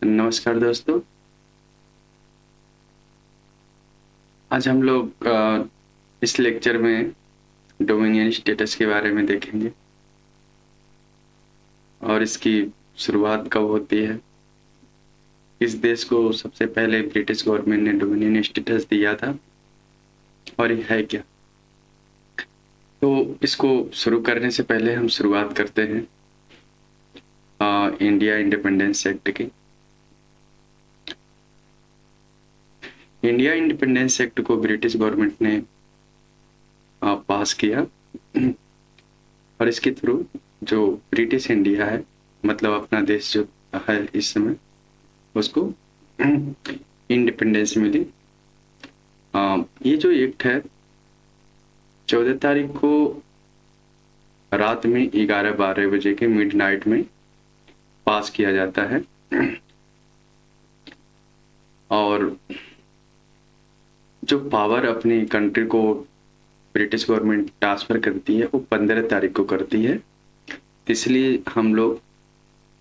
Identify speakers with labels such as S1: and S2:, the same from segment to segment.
S1: नमस्कार दोस्तों। आज हम लोग इस लेक्चर में डोमिनियन स्टेटस के बारे में देखेंगे और इसकी शुरुआत कब होती है, किस देश को सबसे पहले ब्रिटिश गवर्नमेंट ने डोमिनियन स्टेटस दिया था और ये है क्या। तो इसको शुरू करने से पहले हम शुरुआत करते हैं इंडिया इंडिपेंडेंस एक्ट की। इंडिया इंडिपेंडेंस एक्ट को ब्रिटिश गवर्नमेंट ने पास किया और इसके थ्रू जो ब्रिटिश इंडिया है, मतलब अपना देश जो है इस समय, उसको इंडिपेंडेंस मिली। ये जो एक्ट है 14 तारीख को रात में 11-12 बजे के मिडनाइट में पास किया जाता है और जो पावर अपनी कंट्री को ब्रिटिश गवर्नमेंट ट्रांसफर करती है वो 15 तारीख को करती है। इसलिए हम लोग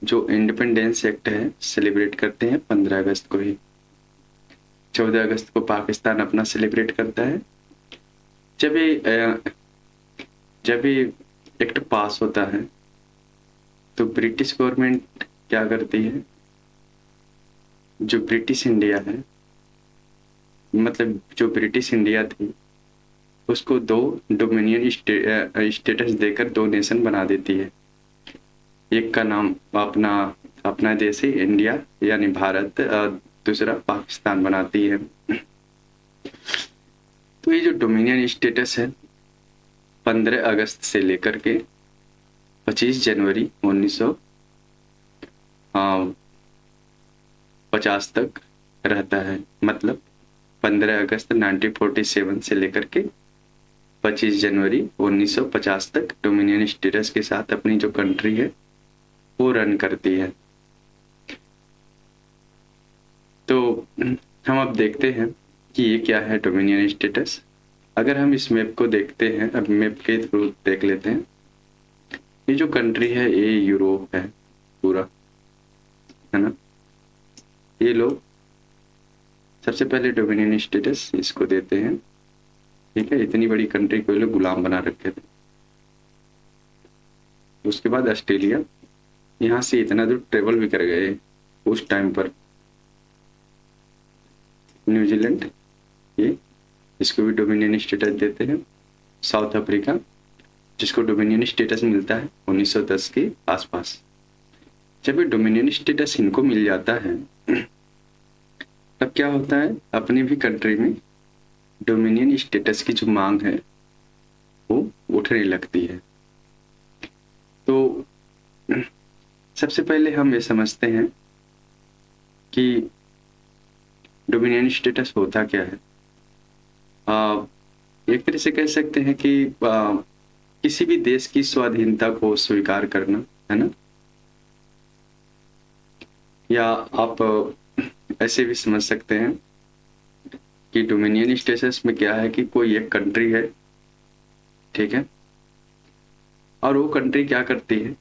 S1: जो इंडिपेंडेंस एक्ट है सेलिब्रेट करते हैं 15 अगस्त को ही। 14 अगस्त को पाकिस्तान अपना सेलिब्रेट करता है। जब ये एक्ट पास होता है तो ब्रिटिश गवर्नमेंट क्या करती है, जो ब्रिटिश इंडिया है, मतलब जो ब्रिटिश इंडिया थी, उसको दो डोमिनियन स्टेटस देकर दो नेशन बना देती है। एक का नाम अपना देश है इंडिया यानी भारत, दूसरा पाकिस्तान बनाती है। तो ये जो डोमिनियन स्टेटस है 15 अगस्त से लेकर के 25 जनवरी 1950 तक रहता है। मतलब 15 अगस्त 1947 से लेकर के 25 जनवरी 1950 तक डोमिनियन स्टेटस के साथ अपनी जो कंट्री है वो रन करती है। तो हम अब देखते हैं कि ये क्या है डोमिनियन स्टेटस। अगर हम इस मैप को देखते हैं, अब मैप के थ्रू देख लेते हैं। ये जो कंट्री है ये यूरोप है पूरा, है ना। ये लोग सबसे पहले डोमिनियन स्टेटस इसको देते हैं, ठीक है। इतनी बड़ी कंट्री को ये लोग गुलाम बना रखे थे। उसके बाद ऑस्ट्रेलिया, यहाँ से इतना दूर ट्रेवल भी कर गए उस टाइम पर। न्यूजीलैंड, ये इसको भी डोमिनियन स्टेटस देते हैं। साउथ अफ्रीका, जिसको डोमिनियन स्टेटस मिलता है 1910 के आसपास। जब ये डोमिनियन स्टेटस इनको मिल जाता है तब क्या होता है, अपनी भी कंट्री में डोमिनियन स्टेटस की जो मांग है वो उठने लगती है। तो सबसे पहले हम ये समझते हैं कि डोमिनियन स्टेटस होता क्या है। एक तरह से कह सकते हैं कि किसी भी देश की स्वाधीनता को स्वीकार करना, है ना। या आप ऐसे भी समझ सकते हैं कि डोमिनियन स्टेटस में क्या है कि कोई एक कंट्री है, ठीक है, और वो कंट्री क्या करती है,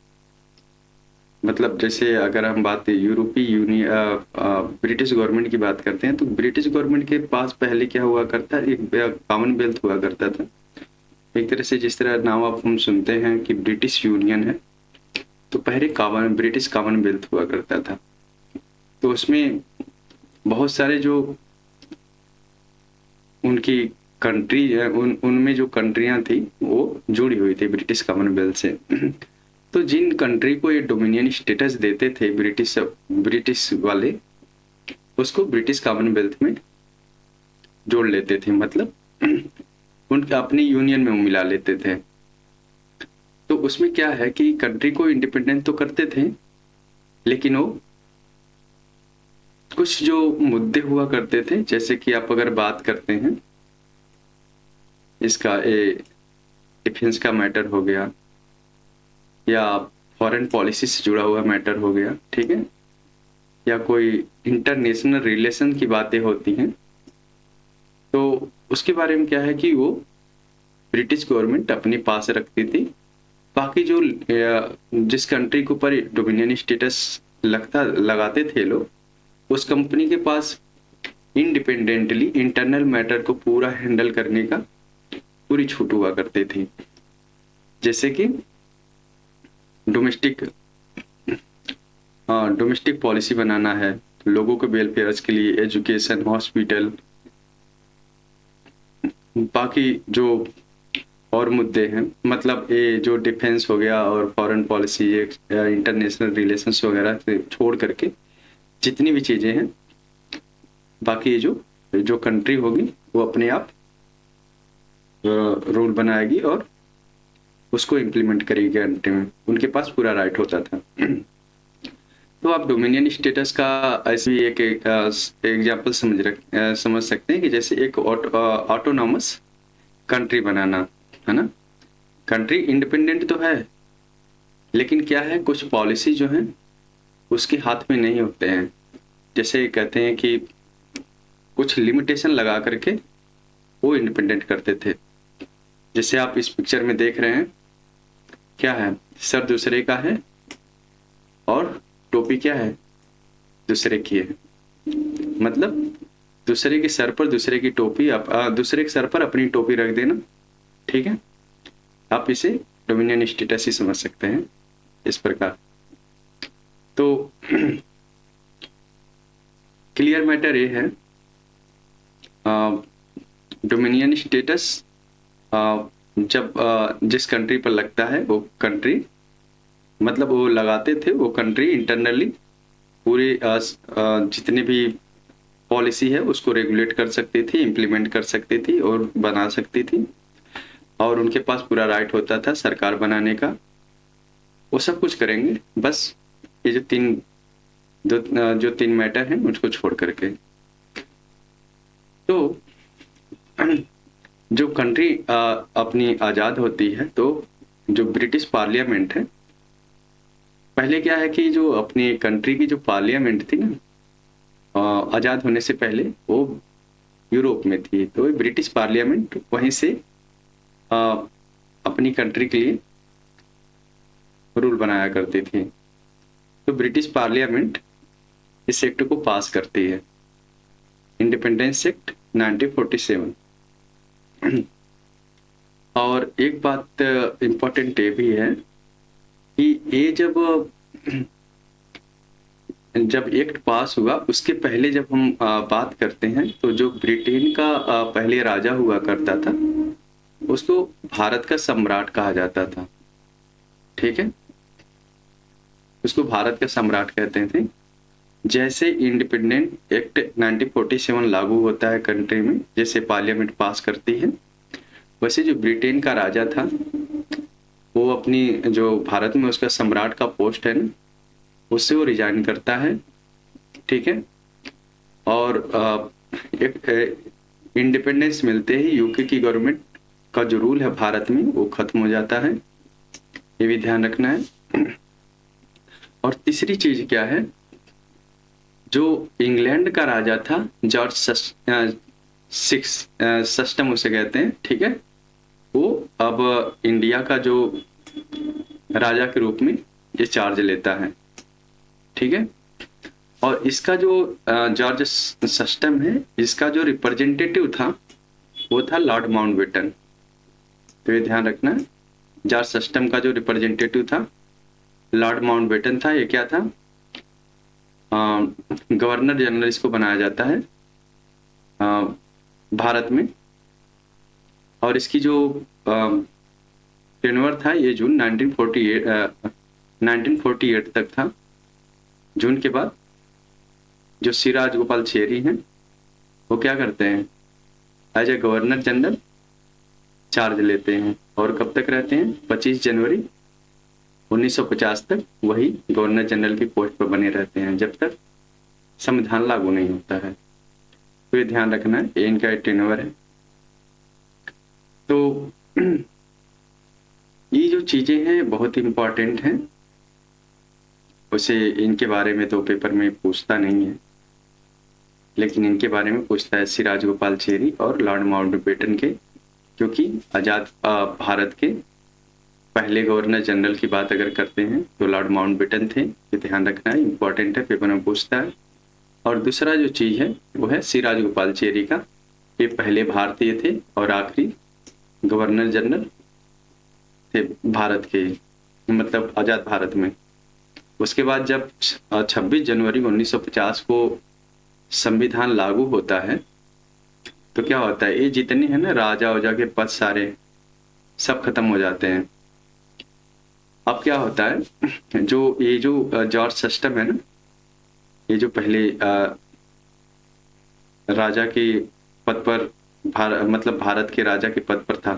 S1: मतलब जैसे अगर हम बात यूरोपीय यूनियन ब्रिटिश गवर्नमेंट की बात करते हैं तो ब्रिटिश गवर्नमेंट के पास पहले क्या हुआ करता है, एक कॉमनवेल्थ हुआ करता था। एक तरह से जिस तरह नाम आप हम सुनते हैं कि ब्रिटिश यूनियन है, तो पहले ब्रिटिश कॉमनवेल्थ हुआ करता था। तो उसमें बहुत सारे जो उनकी कंट्री उनमें जो कंट्रियां थी वो जुड़ी हुई थी ब्रिटिश कॉमनवेल्थ से। तो जिन कंट्री को ये डोमिनियन स्टेटस देते थे ब्रिटिश वाले, उसको ब्रिटिश कॉमनवेल्थ में जोड़ लेते थे, मतलब उनके अपनी यूनियन में मिला लेते थे। तो उसमें क्या है कि कंट्री को इंडिपेंडेंट तो करते थे, लेकिन वो कुछ जो मुद्दे हुआ करते थे, जैसे कि आप अगर बात करते हैं इसका डिफेंस का मैटर हो गया या फॉरेन पॉलिसी से जुड़ा हुआ मैटर हो गया, ठीक है, या कोई इंटरनेशनल रिलेशन की बातें होती हैं, तो उसके बारे में क्या है कि वो ब्रिटिश गवर्नमेंट अपने पास रखती थी। बाकी जिस कंट्री के ऊपर डोमिनियन स्टेटस लगाते थे लोग, उस कंपनी के पास इंडिपेंडेंटली इंटरनल मैटर को पूरा हैंडल करने का पूरी छूट हुआ करती थी। जैसे कि डोमेस्टिक डोमेस्टिक पॉलिसी बनाना है, लोगों के वेलफेयर के लिए, एजुकेशन, हॉस्पिटल, बाकी जो और मुद्दे हैं, मतलब ये जो डिफेंस हो गया और फॉरेन पॉलिसी, इंटरनेशनल रिलेशंस वगैरह से छोड़ करके जितनी भी चीज़ें हैं, बाकी ये जो जो कंट्री होगी वो अपने आप रूल बनाएगी और उसको इम्प्लीमेंट करेगी कंट्री में, उनके पास पूरा राइट होता था। तो आप डोमिनियन स्टेटस का ऐसे ही एक एग्जाम्पल समझ सकते हैं कि जैसे एक ऑटोनॉमस कंट्री बनाना, है ना। कंट्री इंडिपेंडेंट तो है, लेकिन क्या है, कुछ पॉलिसी जो है उसके हाथ में नहीं होते हैं। जैसे कहते हैं कि कुछ लिमिटेशन लगा करके वो इंडिपेंडेंट करते थे। जैसे आप इस पिक्चर में देख रहे हैं, क्या है, सर दूसरे का है और टोपी क्या है, दूसरे की है। मतलब दूसरे के सर पर दूसरे की टोपी, दूसरे के सर पर अपनी टोपी रख देना, ठीक है। आप इसे डोमिनियन स्टेटस ही समझ सकते हैं इस प्रकार। तो क्लियर मैटर ये है, डोमिनियन स्टेटस जब जिस कंट्री पर लगता है वो कंट्री, मतलब वो लगाते थे, वो कंट्री इंटरनली पूरी जितने भी पॉलिसी है उसको रेगुलेट कर सकती थी, इम्प्लीमेंट कर सकती थी और बना सकती थी, और उनके पास पूरा राइट होता था सरकार बनाने का। वो सब कुछ करेंगे, बस ये जो तीन मैटर हैं उसको छोड़ करके। तो जो कंट्री अपनी आज़ाद होती है, तो जो ब्रिटिश पार्लियामेंट है, पहले क्या है कि जो अपनी कंट्री की जो पार्लियामेंट थी ना, आज़ाद होने से पहले वो यूरोप में थी, तो ब्रिटिश पार्लियामेंट वहीं से अपनी कंट्री के लिए रूल बनाया करती थी। तो ब्रिटिश पार्लियामेंट इस एक्ट को पास करती है, इंडिपेंडेंस एक्ट 1947। और एक बात इम्पोर्टेंट ये भी है कि ये जब एक्ट पास हुआ उसके पहले जब हम बात करते हैं, तो जो ब्रिटेन का पहले राजा हुआ करता था उसको भारत का सम्राट कहा जाता था, ठीक है। उसको भारत का सम्राट कहते थे। जैसे इंडिपेंडेंट एक्ट 1947 लागू होता है कंट्री में, जैसे पार्लियामेंट पास करती है, वैसे जो ब्रिटेन का राजा था वो अपनी जो भारत में उसका सम्राट का पोस्ट है ना, उससे वो रिजाइन करता है, ठीक है। और एक इंडिपेंडेंस मिलते ही यूके की गवर्नमेंट का जो रूल है भारत में वो खत्म हो जाता है, ये भी ध्यान रखना है। और तीसरी चीज क्या है, जो इंग्लैंड का राजा था जॉर्ज सिस्टम उसे कहते हैं, ठीक है, वो अब इंडिया का जो राजा के रूप में ये चार्ज लेता है, ठीक है। और इसका जो जॉर्ज सिस्टम है, इसका जो रिप्रेजेंटेटिव था वो था लॉर्ड माउंटबेटन। तो ये ध्यान रखना है, जॉर्ज सिस्टम का जो रिप्रेजेंटेटिव था लॉर्ड माउंटबेटन था। ये क्या था, गवर्नर जनरल इसको बनाया जाता है भारत में। और इसकी जो टेन्योर था ये जून 1948 तक था। जून के बाद जो सी राजगोपालाचारी हैं वो क्या करते हैं, as a governor general charge लेते हैं, और कब तक रहते हैं, 25 जनवरी 1950 तक वही गवर्नर जनरल की पोस्ट पर बने रहते हैं, जब तक संविधान लागू नहीं होता है। तो ये ध्यान रखना है, ये इनका टेन्योर है। तो ये जो चीजें हैं बहुत इंपॉर्टेंट हैं, उसे इनके बारे में तो पेपर में पूछता नहीं है, लेकिन इनके बारे में पूछता है सी राजगोपालाचारी और लॉर्ड माउंटबेटन के, क्योंकि आजाद भारत के पहले गवर्नर जनरल की बात अगर करते हैं तो लॉर्ड माउंटबेटन थे। ये ध्यान रखना है, इंपॉर्टेंट है, पेपर में पूछता है। और दूसरा जो चीज़ है वो है सी राजगोपालाचारी का। ये पहले भारतीय थे और आखिरी गवर्नर जनरल थे भारत के, मतलब आज़ाद भारत में। उसके बाद जब 26 जनवरी 1950 को संविधान लागू होता है तो क्या होता है, ये जितने हैं ना राजा वजा के पद सारे सब खत्म हो जाते हैं। अब क्या होता है, जो जॉर्ज सिस्टम है ना, ये जो पहले राजा के पद पर मतलब भारत के राजा के पद पर था,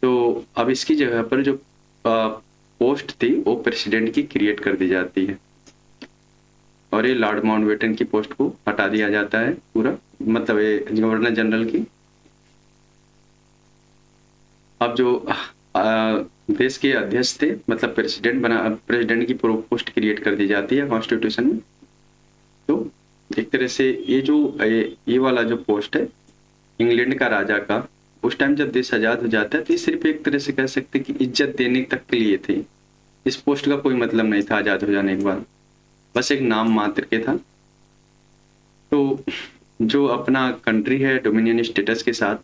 S1: तो अब इसकी जगह पर जो पोस्ट थी वो प्रेसिडेंट की क्रिएट कर दी जाती है और ये लॉर्ड माउंटबेटन की पोस्ट को हटा दिया जाता है पूरा, मतलब ये गवर्नर जनरल की। अब जो देश के अध्यक्ष थे, मतलब प्रेसिडेंट की पोस्ट क्रिएट कर दी जाती है कॉन्स्टिट्यूशन में। तो एक तरह से ये वाला जो पोस्ट है इंग्लैंड का राजा का, उस टाइम जब देश आजाद हो जाता है तो ये सिर्फ एक तरह से कह सकते कि इज्जत देने तक के लिए थे। इस पोस्ट का कोई मतलब नहीं था आजाद हो जाने के बाद, बस एक नाम मात्र के था। तो जो अपना कंट्री है डोमिनियन स्टेटस के साथ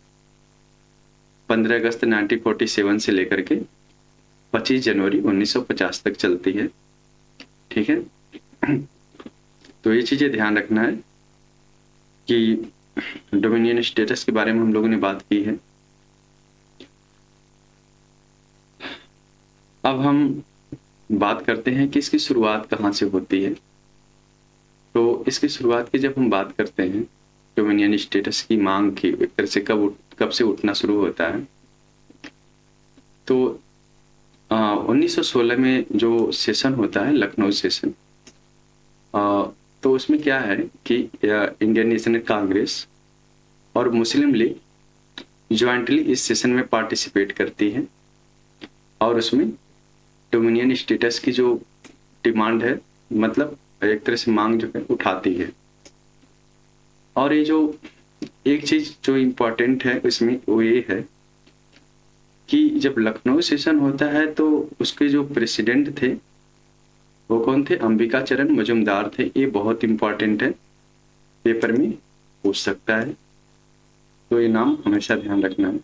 S1: 15 अगस्त 1947 से लेकर के 25 जनवरी 1950 तक चलती है। ठीक है, तो ये चीजें ध्यान रखना है कि डोमिनियन स्टेटस के बारे में हम लोगों ने बात की है। अब हम बात करते हैं कि इसकी शुरुआत कहाँ से होती है। तो इसकी शुरुआत की जब हम बात करते हैं डोमिनियन स्टेटस की मांग की, एक तरह से कब से उठना शुरू होता है, तो 1916 में जो सेशन होता है लखनऊ सेशन, तो उसमें क्या है कि इंडियन नेशनल कांग्रेस और मुस्लिम लीग ज्वाइंटली इस सेशन में पार्टिसिपेट करती है और उसमें डोमिनियन स्टेटस की जो डिमांड है, मतलब एक तरह से मांग जो है उठाती है। और ये जो एक चीज जो इम्पोर्टेंट है इसमें वो ये है कि जब लखनऊ सेशन होता है तो उसके जो प्रेसिडेंट थे वो कौन थे, अंबिका चरण मजूमदार थे। ये बहुत इम्पोर्टेंट है, पेपर में पूछ सकता है, तो ये नाम हमेशा ध्यान रखना है,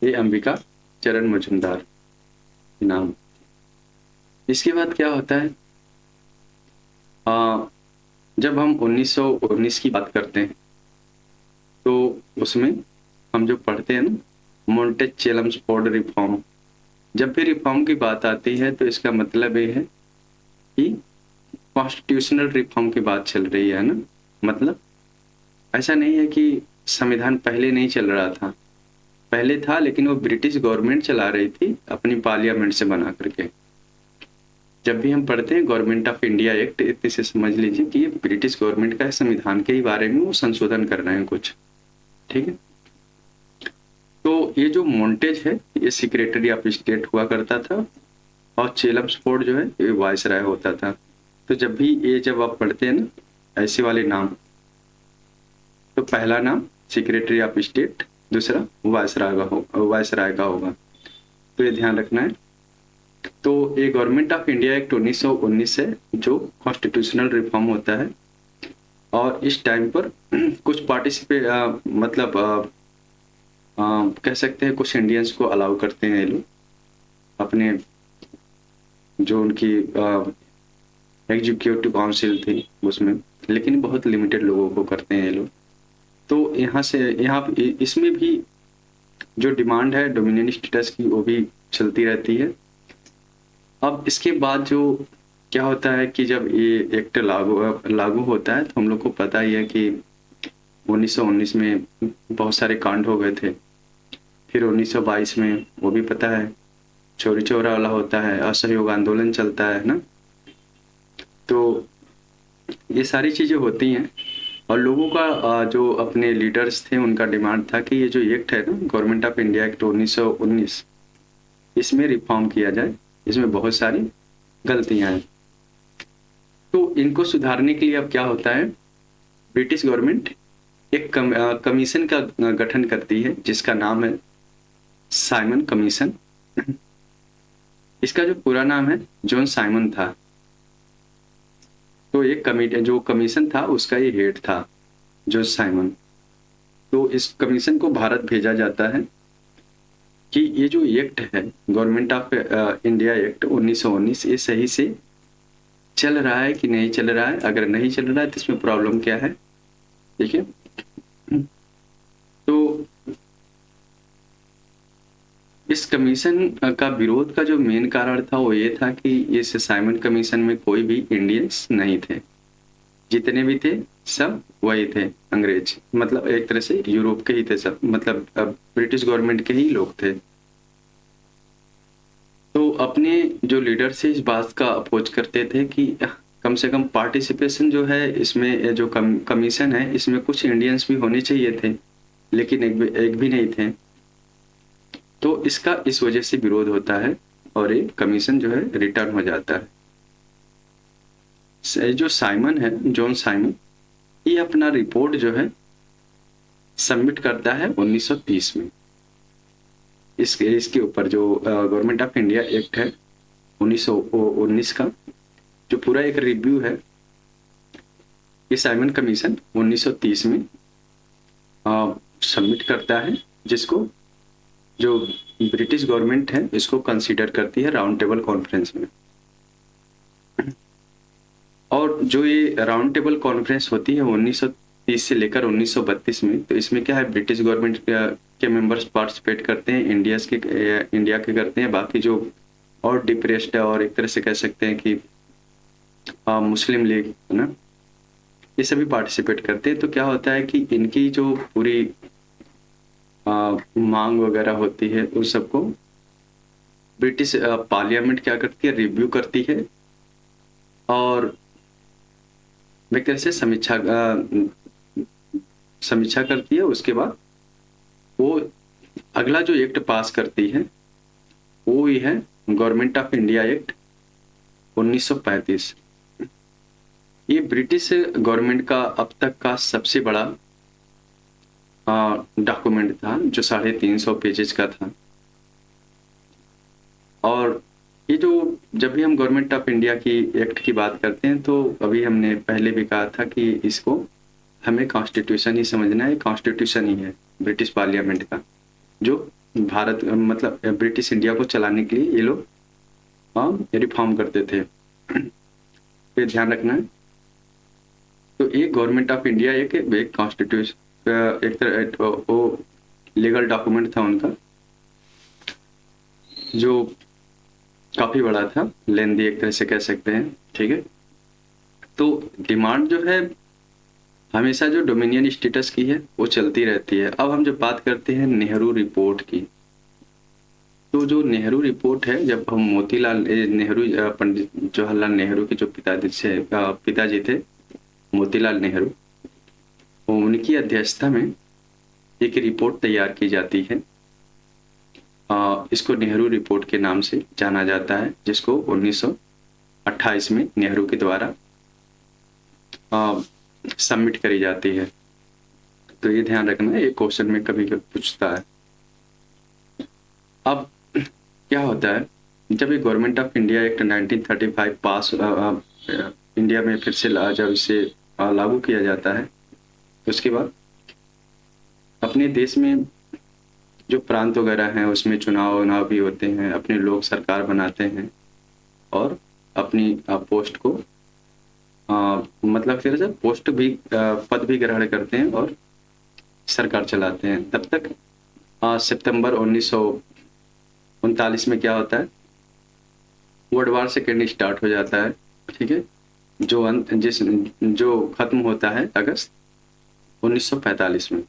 S1: ये अंबिका चरण मजूमदार नाम। इसके बाद क्या होता है, जब हम 1919 की बात करते हैं तो उसमें हम जो पढ़ते हैं ना मोंटेचेलम्सफोर्ड रिफॉर्म, जब भी रिफॉर्म की बात आती है तो इसका मतलब ये है कि कॉन्स्टिट्यूशनल रिफॉर्म की बात चल रही है ना। मतलब ऐसा नहीं है कि संविधान पहले नहीं चल रहा था, पहले था लेकिन वो ब्रिटिश गवर्नमेंट चला रही थी अपनी पार्लियामेंट से बना करके। जब भी हम पढ़ते हैं गवर्नमेंट ऑफ इंडिया एक्ट, इतने से समझ लीजिए कि ये ब्रिटिश गवर्नमेंट का संविधान के ही बारे में वो संशोधन कर रहे हैं कुछ। ठीक है, तो ये जो मोंटेज है ये सेक्रेटरी ऑफ स्टेट हुआ करता था और चेलम्सफोर्ड जो है ये वायसराय होता था। तो जब आप पढ़ते हैं ना ऐसे वाले नाम, तो पहला नाम सेक्रेटरी ऑफ स्टेट, दूसरा वायसराय का होगा, तो ये ध्यान रखना है। तो ये गवर्नमेंट ऑफ इंडिया एक्ट 1919 है जो कॉन्स्टिट्यूशनल रिफॉर्म होता है और इस टाइम पर कुछ मतलब कह सकते हैं कुछ इंडियंस को अलाउ करते हैं ये लोग अपने, जो उनकी एग्जीक्यूटिव काउंसिल थी उसमें, लेकिन बहुत लिमिटेड लोगों को करते हैं ये लोग। तो यहाँ इसमें भी जो डिमांड है डोमिनियन स्टेटस की वो भी चलती रहती है। अब इसके बाद जो क्या होता है कि जब ये एक्ट लागू होता है तो हम लोग को पता ही है कि 1919 में बहुत सारे कांड हो गए थे। फिर 1922 में वो भी पता है चोरी चौरा वाला होता है, असहयोग आंदोलन चलता है ना। तो ये सारी चीज़ें होती हैं और लोगों का जो अपने लीडर्स थे उनका डिमांड था कि ये जो एक्ट है ना गवर्नमेंट ऑफ इंडिया एक्ट 1919, इसमें रिफॉर्म किया जाए, इसमें बहुत सारी गलतियां हैं। तो इनको सुधारने के लिए अब क्या होता है, ब्रिटिश गवर्नमेंट एक कमीशन का गठन करती है जिसका नाम है साइमन कमीशन। इसका जो पूरा नाम है जॉन साइमन था। तो एक कमिटी जो कमीशन था उसका ये हेड था जॉर्ज साइमन। तो इस कमीशन को भारत भेजा जाता है कि ये जो एक्ट है गवर्नमेंट ऑफ इंडिया एक्ट 1919 ये सही से चल रहा है कि नहीं चल रहा है, अगर नहीं चल रहा है तो इसमें प्रॉब्लम क्या है। ठीक है, तो इस कमीशन का विरोध का जो मेन कारण था वो ये था कि इस साइमन कमीशन में कोई भी इंडियंस नहीं थे, जितने भी थे सब वही थे अंग्रेज, मतलब एक तरह से यूरोप के ही थे सब, मतलब ब्रिटिश गवर्नमेंट के ही लोग थे। तो अपने जो लीडर से इस बात का अपोज करते थे कि कम से कम पार्टिसिपेशन जो है इसमें, जो कमीशन है इसमें कुछ इंडियंस भी होने चाहिए थे, लेकिन एक भी नहीं थे। तो इसका इस वजह से विरोध होता है और ये कमीशन जो है रिटर्न हो जाता है। जो साइमन है, जॉन साइमन, ये अपना रिपोर्ट जो है सबमिट करता है 1930 में। इसके ऊपर जो गवर्नमेंट ऑफ इंडिया एक्ट है 1919 का जो पूरा एक रिव्यू है, ये साइमन कमीशन 1930 में सबमिट करता है, जिसको जो ब्रिटिश गवर्नमेंट है इसको कंसीडर करती है राउंड टेबल कॉन्फ्रेंस में। और जो ये राउंड टेबल कॉन्फ्रेंस होती है 1930 से लेकर 1932 में, तो इसमें क्या है, ब्रिटिश गवर्नमेंट के मेंबर्स पार्टिसिपेट करते हैं, इंडिया के करते हैं, बाकी जो और डिप्रेस्ड है और एक तरह से कह सकते हैं कि मुस्लिम लीग है ना, ये सभी पार्टिसिपेट करते हैं। तो क्या होता है कि इनकी जो पूरी मांग वगैरह होती है उस सबको ब्रिटिश पार्लियामेंट क्या करती है, रिव्यू करती है और एक तरह से समीक्षा करती है। उसके बाद वो अगला जो एक्ट पास करती है वो ही है गवर्नमेंट ऑफ इंडिया एक्ट 1935। ये ब्रिटिश गवर्नमेंट का अब तक का सबसे बड़ा डॉक्यूमेंट था जो 350 पेजेस का था। और ये जो जब भी हम गवर्नमेंट ऑफ इंडिया की एक्ट की बात करते हैं तो अभी हमने पहले भी कहा था कि इसको हमें कॉन्स्टिट्यूशन ही समझना है, कॉन्स्टिट्यूशन ही है ब्रिटिश पार्लियामेंट का, जो भारत मतलब ब्रिटिश इंडिया को चलाने के लिए ये लोग रिफॉर्म करते थे। ये ध्यान रखना है। तो ये गवर्नमेंट ऑफ इंडिया एक कॉन्स्टिट्यूशन एक तरह वो लीगल डॉक्यूमेंट था उनका, जो काफी बड़ा था, लेंदी एक तरह से कह सकते हैं। ठीक है, तो डिमांड जो है हमेशा जो डोमिनियन स्टेटस की है वो चलती रहती है। अब हम जब बात करते हैं नेहरू रिपोर्ट की, तो जो नेहरू रिपोर्ट है, जब हम मोतीलाल नेहरू, पंडित जवाहरलाल नेहरू के जो पिताजी थे मोतीलाल नेहरू, तो उनकी अध्यक्षता में एक रिपोर्ट तैयार की जाती है। इसको नेहरू रिपोर्ट के नाम से जाना जाता है, जिसको 1928 में नेहरू के द्वारा सबमिट करी जाती है। तो ये ध्यान रखना है, एक क्वेश्चन में कभी कभी पूछता है। अब क्या होता है, जब ये government of India act 1935 pass India में फिर से जब इसे लागू किया जाता है, उसके बाद अपने देश में जो प्रांत वगैरह हैं उसमें चुनाव भी होते हैं, अपने लोग सरकार बनाते हैं और अपनी पोस्ट को मतलब फिर से पोस्ट भी पद भी ग्रहण करते हैं और सरकार चलाते हैं। तब तक सितंबर 1939 में क्या होता है, वर्ल्ड वार सेकेंड स्टार्ट हो जाता है। ठीक है, जो खत्म होता है अगस्त 1945 में।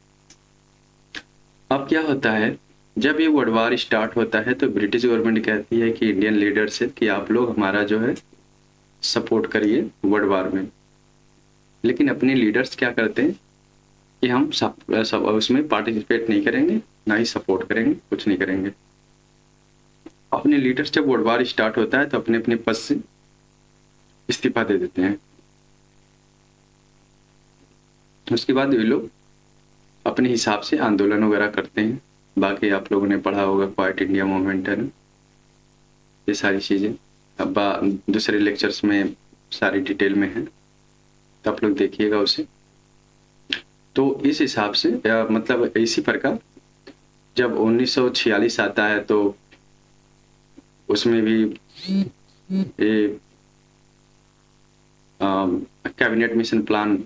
S1: अब क्या होता है, जब ये वर्ल्ड वार स्टार्ट होता है तो ब्रिटिश गवर्नमेंट कहती है कि इंडियन लीडर से कि आप लोग हमारा जो है सपोर्ट करिए वर्ल्ड वार में। लेकिन अपने लीडर्स क्या करते हैं कि हम सब उसमें पार्टिसिपेट नहीं करेंगे, ना ही सपोर्ट करेंगे, कुछ नहीं करेंगे। अपने लीडर्स जब वर्ल्ड वार स्टार्ट होता है तो अपने अपने पद से इस्तीफा दे देते हैं। उसके बाद ये लोग अपने हिसाब से आंदोलन वगैरह करते हैं। बाकी आप लोगों ने पढ़ा होगा क्वाइट इंडिया मूवमेंट है ना, ये सारी चीज़ें अब दूसरे लेक्चर्स में सारी डिटेल में है। तो आप लोग देखिएगा उसे। तो इस हिसाब से मतलब इसी प्रकार जब 1946 आता है तो उसमें भी ये cabinet mission plan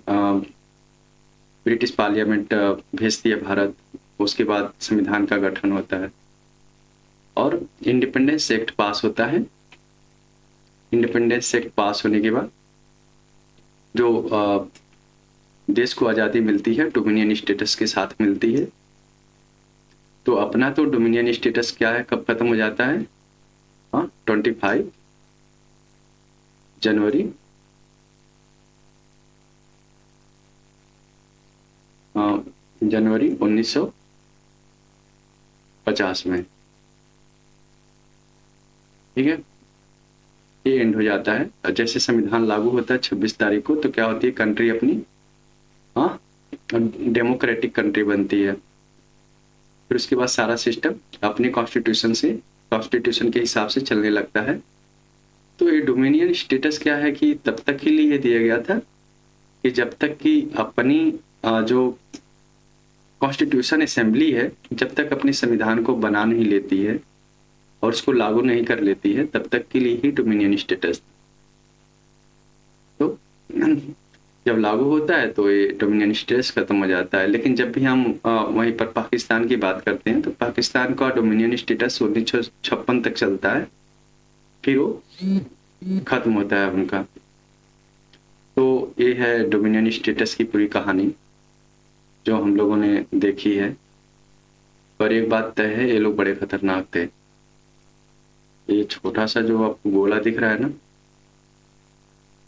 S1: British parliament भेजती है भारत। उसके बाद संविधान का गठन होता है और इंडिपेंडेंस एक्ट पास होता है। इंडिपेंडेंस एक्ट पास होने के बाद जो देश को आज़ादी मिलती है डोमिनियन स्टेटस के साथ मिलती है। तो अपना तो डोमिनियन स्टेटस क्या है, कब खत्म हो जाता है? 25 जनवरी 1950 में, ठीक है, ये एंड हो जाता है। और जैसे संविधान लागू होता है 26 तारीख को, तो क्या होती है, कंट्री अपनी डेमोक्रेटिक कंट्री बनती है। फिर उसके बाद सारा सिस्टम अपने कॉन्स्टिट्यूशन के हिसाब से चलने लगता है। तो ये डोमिनियन स्टेटस क्या है कि तब तक के लिए दिया गया था कि जब तक कि अपनी जो कॉन्स्टिट्यूशन असेंबली है जब तक अपने संविधान को बना नहीं लेती है और उसको लागू नहीं कर लेती है, तब तक के लिए ही डोमिनियन स्टेटस। तो जब लागू होता है तो ये डोमिनियन स्टेटस खत्म हो जाता है। लेकिन जब भी हम वहीं पर पाकिस्तान की बात करते हैं तो पाकिस्तान का डोमिनियन स्टेटस 1956 तक चलता है, फिर वो खत्म होता है उनका। तो ये है डोमिनियन स्टेटस की पूरी कहानी जो हम लोगों ने देखी है। पर एक बात तय है, ये लोग बड़े खतरनाक थे। ये छोटा सा जो आपको गोला दिख रहा है ना,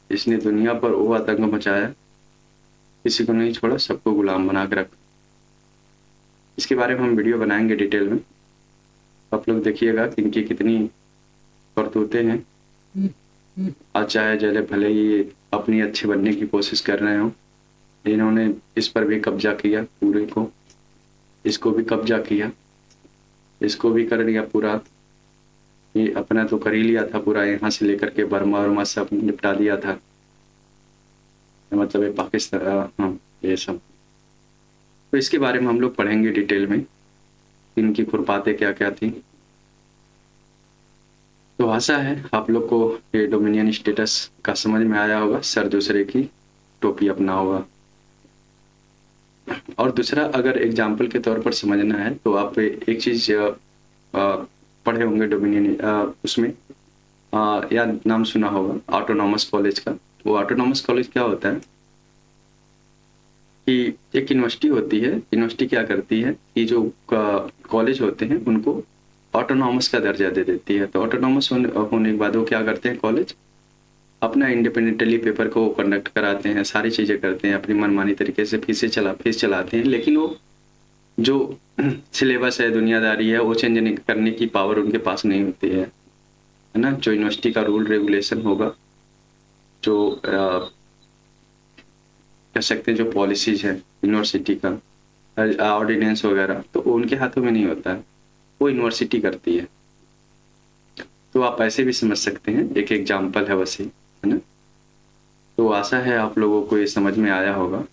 S1: इसने दुनिया पर वो आतंक मचाया, किसी को नहीं छोड़ा, सबको गुलाम बना के रखा। इसके बारे में हम वीडियो बनाएंगे डिटेल में, आप लोग देखिएगा कि इनकी कितनी करतूतें हैं। आज चाहे जले भले ही अपनी अच्छे बनने की कोशिश कर रहे हो, इन्होंने इस पर भी कब्जा किया पूरे को, इसको भी कब्जा किया, इसको भी कर लिया पूरा। ये अपना तो कर ही लिया था पूरा, यहाँ से लेकर के बर्मा वर्मा सब निपटा दिया था, मतलब ये पाकिस्तान, हाँ ये सब। तो इसके बारे में हम लोग पढ़ेंगे डिटेल में, इनकी खुरपाते क्या क्या थी। तो आशा है आप लोग को ये डोमिनियन स्टेटस का समझ में आया होगा, सर दूसरे की टोपी अपना होगा। और दूसरा, अगर एग्जाम्पल के तौर पर समझना है तो आप एक चीज पढ़े होंगे डोमिनियन, उसमें या नाम सुना होगा ऑटोनॉमस कॉलेज का। वो ऑटोनॉमस कॉलेज क्या होता है कि एक यूनिवर्सिटी होती है, यूनिवर्सिटी क्या करती है कि जो कॉलेज होते हैं उनको ऑटोनॉमस का दर्जा दे देती है। तो ऑटोनॉमस होने के बाद वो क्या करते हैं, कॉलेज अपना इंडिपेंडेंटली पेपर को कंडक्ट कराते हैं, सारी चीज़ें करते हैं, अपनी मनमानी तरीके से फीस चलाते हैं। लेकिन वो जो सिलेबस है, दुनियादारी है, वो चेंज नहीं करने की पावर उनके पास नहीं होती है ना। जो यूनिवर्सिटी का रूल रेगुलेशन होगा, जो कह सकते हैं जो पॉलिसीज है यूनिवर्सिटी का, ऑर्डिनेंस वगैरह, तो वो उनके हाथों में नहीं होता है, वो यूनिवर्सिटी करती है। तो आप ऐसे भी समझ सकते हैं, एक एग्जाम्पल है वैसे, है ना। तो आशा है आप लोगों को ये समझ में आया होगा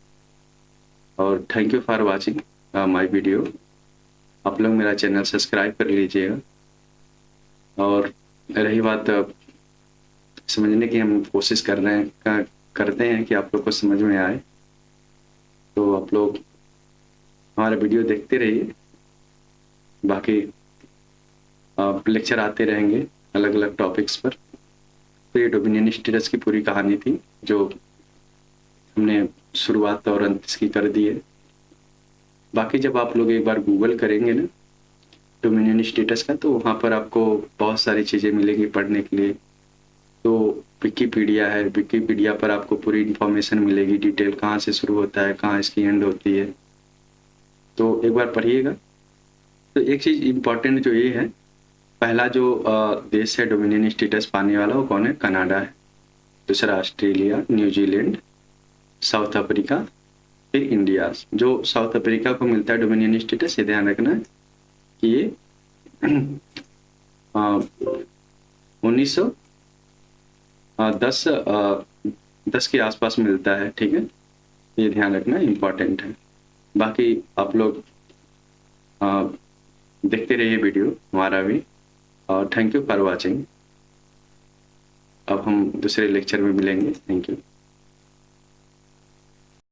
S1: और thank you for watching my video. आप लोग मेरा चैनल सब्सक्राइब कर लीजिएगा। और रही बात समझने की, हम कोशिश कर रहे हैं, करते हैं कि आप लोग को समझ में आए। तो आप लोग हमारा वीडियो देखते रहिए, बाकी लेक्चर आते रहेंगे अलग अलग टॉपिक्स पर। तो ये डोमिनियन स्टेटस की पूरी कहानी थी जो हमने शुरुआत और अंत इसकी कर दी है। बाकी जब आप लोग एक बार गूगल करेंगे ना डोमिनियन स्टेटस का, तो वहाँ पर आपको बहुत सारी चीज़ें मिलेंगी पढ़ने के लिए। तो विकीपीडिया है, विकीपीडिया पर आपको पूरी इन्फॉर्मेशन मिलेगी, डिटेल कहाँ से शुरू होता है, कहाँ इसकी एंड होती है। तो एक बार पढ़िएगा। तो एक चीज़ इम्पॉर्टेंट जो ये है, पहला जो देश है डोमिनियन स्टेटस पाने वाला, वो कौन है? कनाडा है। दूसरा ऑस्ट्रेलिया, न्यूजीलैंड, साउथ अफ्रीका, फिर इंडिया। जो साउथ अफ्रीका को मिलता है डोमिनियन स्टेटस, ये ध्यान रखना है कि ये 1910 10 के आसपास मिलता है, ठीक है। ये ध्यान रखना इम्पॉर्टेंट है। बाकी आप लोग देखते रहिए वीडियो हमारा भी, और थैंक यू फॉर वॉचिंग। अब हम दूसरे लेक्चर में मिलेंगे। Thank you.